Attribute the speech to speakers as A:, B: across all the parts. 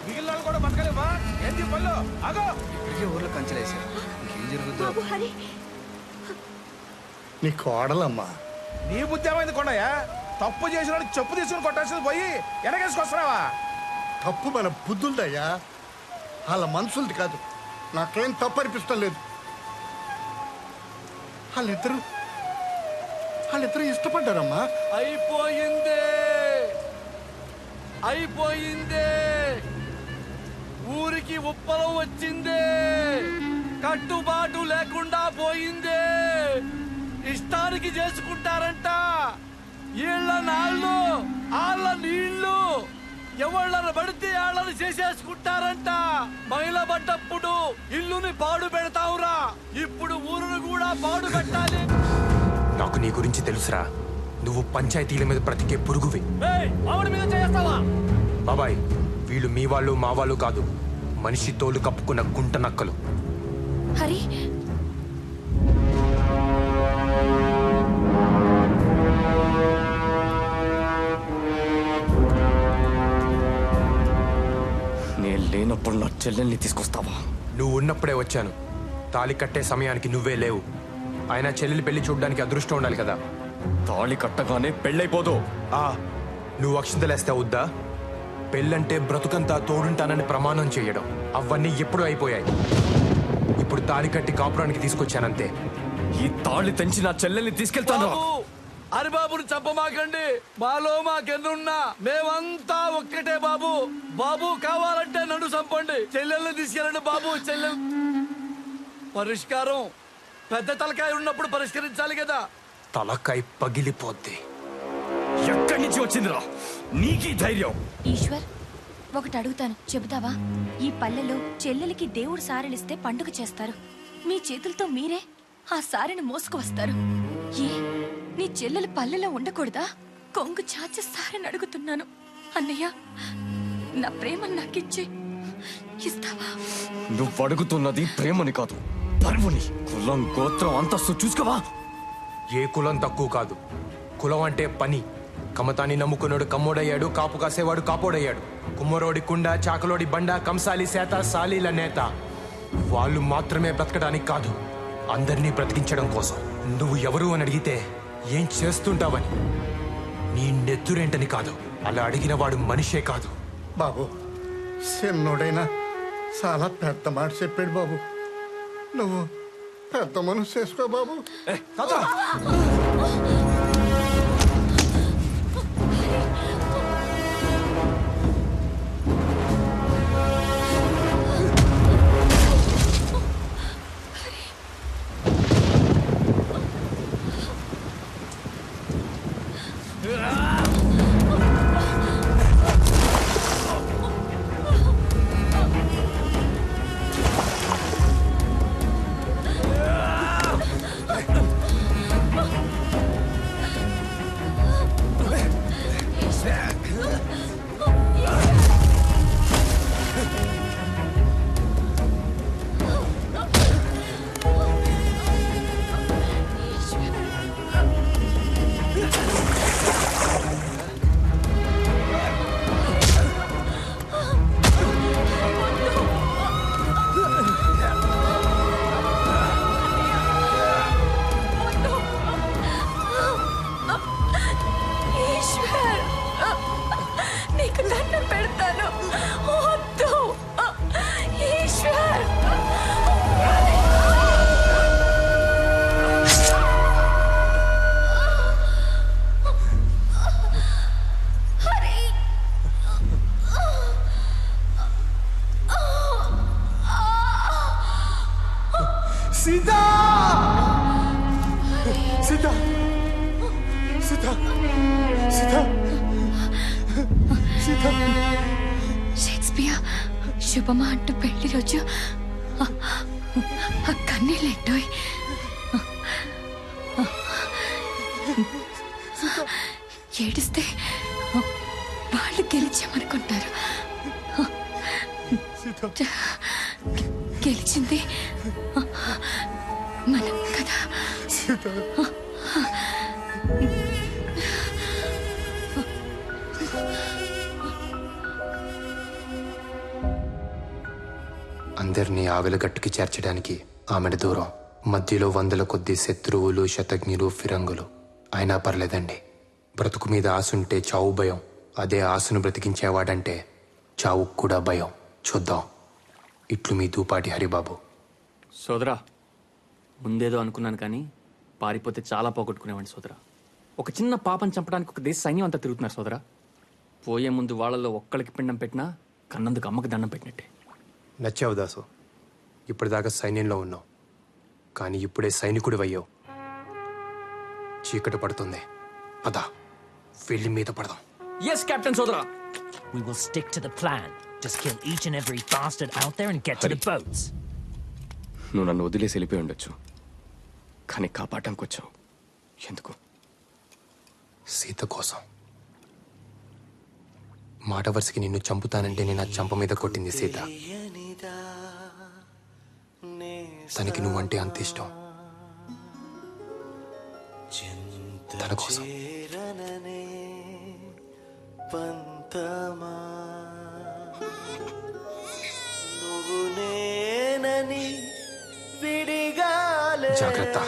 A: మిగిలిన వాళ్ళు కూడా బతకలేవా? ఏంటి పళ్ళు ఆగో.
B: ఇప్పటికే ఊర్లో కంచెలేసారు, ఇంకేం జరుగుతుందో.
C: నీ కోడలమ్మా.
A: నీ బుద్ధి ఏమైంది కొండయ్యా? తప్పు చేసిన చెప్పు తీసుకుని కొట్టాల్సింది పోయి వెనకేసుకొస్తున్నావా?
C: తప్పు మన బుద్ధులదయ్యా, వాళ్ళ మనుషులది కాదు. నాకేం తప్పు అనిపిస్తం లేదు. వాళ్ళిద్దరు ఇష్టపడ్డారమ్మా.
D: అయిపోయిందే, ఊరికి ఉప్పలం వచ్చిందే, కట్టుబాటు లేకుండా పోయిందే. ఇష్టానికి చేసుకుంటారంట. ఈళ్ళ నాళ్ళు ఆళ్ళ నీళ్లు ఎవళ్ళని పడితే వాళ్ళని చేసేసుకుంటారంట. మైల పడ్డప్పుడు ఇల్లుని పాడు పెడతావురా, ఇప్పుడు ఊరును కూడా పాడు పెట్టాలి.
E: నాకు నీ గురించి తెలుసురా, నువ్వు పంచాయతీల మీద బ్రతికే పురుగువి.
D: ఆవిడ మీద చేస్తావా?
E: బాబాయ్, వీళ్ళు మీ వాళ్ళు మా వాళ్ళు కాదు, మనిషి తోలు కప్పుకున్న గుంట నక్కలు.
F: హరి,
B: నేను లేనప్పుడు నా చెల్లెల్ని తీసుకొస్తావా?
E: నువ్వు ఉన్నప్పుడే వచ్చాను. తాళి కట్టే సమయానికి నువ్వే లేవు. ఆయన చెల్లెలి పెళ్లి చూడడానికి అదృష్టం ఉండాలి కదా.
B: తాళి కట్టగానే పెళ్ళైపోదు.
E: నువ్వు అక్షింతలేస్తే అవుద్దా? పెళ్ళంటే బ్రతుకంతా తోడుంటానని ప్రమాణం చేయడం, అవన్నీ ఎప్పుడూ అయిపోయాయి. ఇప్పుడు తాళి కట్టి కాపురానికి తీసుకొచ్చానంతే.
B: ఈ తాళి తెంచి నా చెల్లెల్ని తీసుకెళ్తాను.
D: హరిబాబుని చంపమాకండి. మాలో మాకెన్నున్నా మేమంతా ఒక్కటే బాబు. బాబు కావాలంటే నన్ను చంపండి, చెల్లెల్ని తీసుకెళ్ళండి బాబు. చెల్లెల్ పరిష్కారం పెద్ద తలకాయ ఉన్నప్పుడు పరిష్కరించాలి కదా.
E: తలకాయ పగిలిపోద్ది.
B: ఎక్కడి నుంచి వచ్చిందిరా నీకీ ధైర్యం?
F: ఈశ్వర్, ఒకటి అడుగుతాను, చెబుతావా? ఈ పల్లెలో చెల్లెలికి దేవుడు సారెలిస్తే పండుగ చేస్తారు. మీ చేతులతో మీరే ఆ సారెని మోసుకు వస్తారు. ఏ, నీ చెల్లెలు పల్లెలో ఉండకూడదా? కొంగు చాచి సారెని అడుగుతున్నాను. అన్నయ్య, నా ప్రేమను నాకిచ్చి ఇస్తావా?
B: నువ్వు అడుగుతున్నది ప్రేమని కాదు, పరువుని. కులం గోత్రం అంతస్తు చూసుకోవా?
E: ఏ కులం తక్కువ కాదు. కులం అంటే పని. కమతాన్ని నమ్ముకున్నాడు కమ్మోడయ్యాడు, కాపు కాసేవాడు కాపోడయ్యాడు. కుమ్మరోడి కుండ, చాకలోడి బండ, కంసాలి సేత, సాలీల నేత. వాళ్ళు మాత్రమే బ్రతకడానికి కాదు, అందరినీ బ్రతికించడం కోసం. నువ్వు ఎవరు అని అడిగితే ఏం చేస్తుంటావని, నీ నెత్తురేంటని కాదు. అలా అడిగిన వాడు మనిషే కాదు.
C: బాబు, చిన్నోడైనా చాలా పెద్ద మాట చెప్పాడు బాబు. నువ్వు పెద్ద మనసు చేసుకో బాబు.
E: సీతా! సీతా! సీతా! సీతా! సీతా!
F: షేక్స్పియర్ శుభమా అంటూ పెళ్లి రోజు కన్నీళ్ళెట్టోయ్. ఏడిస్తే వాళ్ళు గెలిచామనుకుంటారు. గెలిచింది మనం కదా.
E: అందరినీ ఆవిలగట్టుకి చేర్చడానికి ఆమెడ దూరం, మధ్యలో వందల కొద్ది శత్రువులు, శతజ్ఞులు, ఫిరంగులు. అయినా పర్లేదండి, బ్రతుకు మీద ఆశుంటే చావు భయం, అదే ఆశను బ్రతికించేవాడంటే చావుకు కూడా భయం. చూద్దాం. ఇట్లు మీ దూపాటి హరిబాబు.
G: సోదరా, ముందేదో అనుకున్నాను కానీ పారిపోతే చాలా పోగొట్టుకునేవాడిని సోదరా. ఒక చిన్న పాపను చంపడానికి ఒక దేశ సైన్యం అంతా తిరుగుతున్నారు సోదరా. పోయే ముందు వాళ్ళలో ఒక్కడికి పిండం పెట్టినా కన్నందుకు అమ్మకి దండం పెట్టినట్టే.
E: నచ్చావు దాసు. ఇప్పటిదాకా సైన్యంలో ఉన్నావు, కానీ ఇప్పుడే సైనికుడు అయ్యావు. చీకటి పడుతుంది, పద వెళ్ళి మీద పడదాం.
G: ఎస్ కెప్టెన్ సోదరా.
H: We will stick to the plan. Just kill each and every bastard out there and get to the boats.
B: నువ్వు నన్ను వదిలేసి వెళ్ళిపోయి ఉండొచ్చు, కానీ కాపాడటానికి వచ్చావు. ఎందుకు?
E: సీత కోసం. మాట వరుసకి నిన్ను చంపుతానంటే నేను ఆ చంప మీద కొట్టింది సీత. తనకి నువ్వంటే అంత ఇష్టం. తన కోసం. జాగ్రత్త.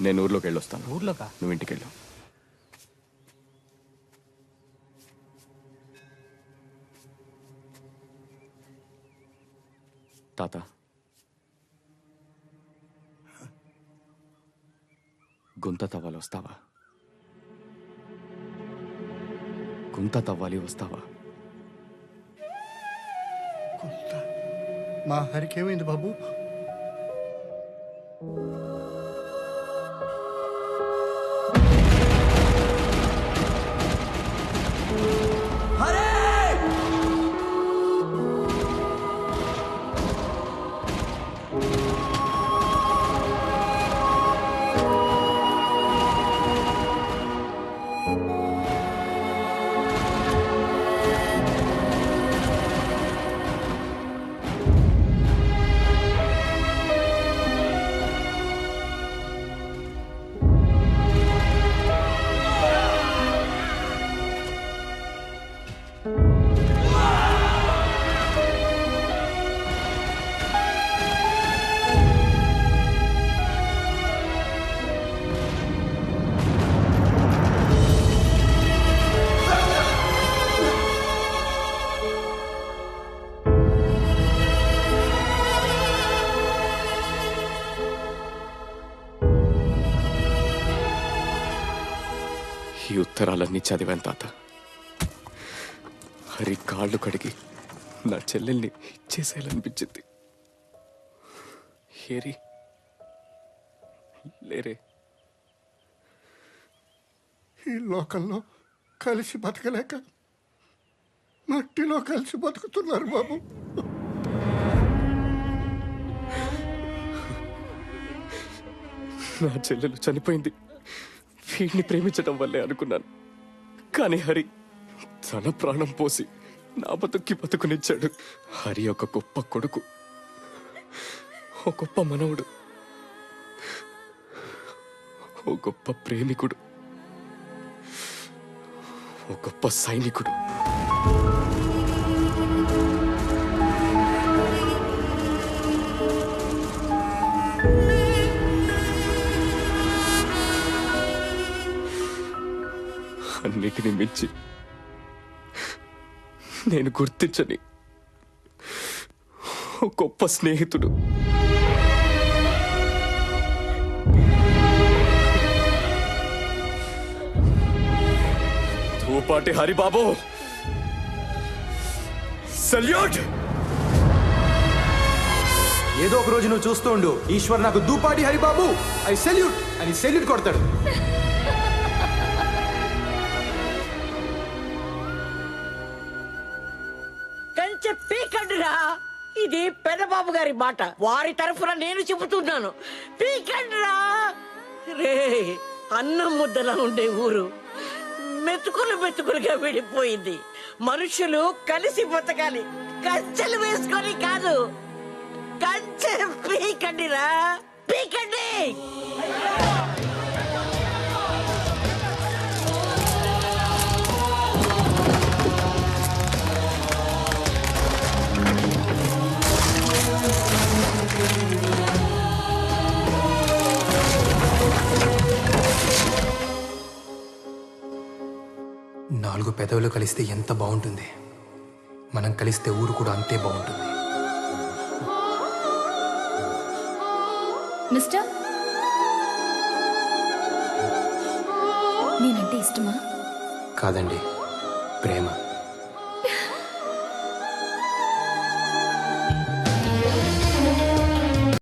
B: నేను ఊర్లోకి వెళ్ళొస్తాను.
G: ఊర్లోకా?
B: నువ్వు ఇంటికి వెళ్ళు. తాత, గుంత తవ్వాలి వస్తావా? గుంత తవ్వాలి వస్తావా?
C: మా హరికేమైంది బాబు?
B: ఈ ఉత్తరాలన్నీ చదివాను తాత. హరి కాళ్ళు కడిగి నా చెల్లెల్ని ఇచ్చేసేయాలనిపించింది. హేరి లేరే.
C: ఈ లోకంలో కలిసి బతకలేక మట్టిలో కలిసి బతుకుతున్నారు బాబు.
B: నా చెల్లెలు చనిపోయింది వీడిని ప్రేమించడం వల్లే అనుకున్నాను. కానీ హరి తన ప్రాణం పోసి నా బతుక్కి బతుకునిచ్చాడు. హరి ఒక గొప్ప కొడుకు, ఓ గొప్ప మనవుడు, ఓ గొప్ప ప్రేమికుడు, ఓ గొప్ప సైనికుడు. అన్నిటిని మించి నేను గుర్తించని ఓ గొప్ప స్నేహితుడు. తూపాటి హరిబాబు, సల్యూట్.
E: ఏదో ఒక రోజు నువ్వు చూస్తూ ఉండు, ఈశ్వర్ నాకు దూపాటి హరిబాబు ఐ సెల్యూట్ అని సెల్యూట్ కొడతాడు.
I: కంచె పీకండిరా. ఇది పెదబాబు గారి మాట, వారి తరఫున నేను చెబుతున్నాను. పీకండిరా. రే, అన్నం ముద్దలా ఉండే ఊరు మెతుకులు మెతుకులుగా విడిపోయింది. మనుషులు కలిసి బతకాలి, కంచెలు వేసుకొని కాదు. కంచె పీకండిరా, పీకండి.
E: 4 పెదవులు కలిస్తే ఎంత బాగుంటుంది. మనం కలిస్తే ఊరు కూడా అంతే బాగుంటుంది.
F: మిస్టర్, నేనంటే ఇష్టమా?
E: కాదండి.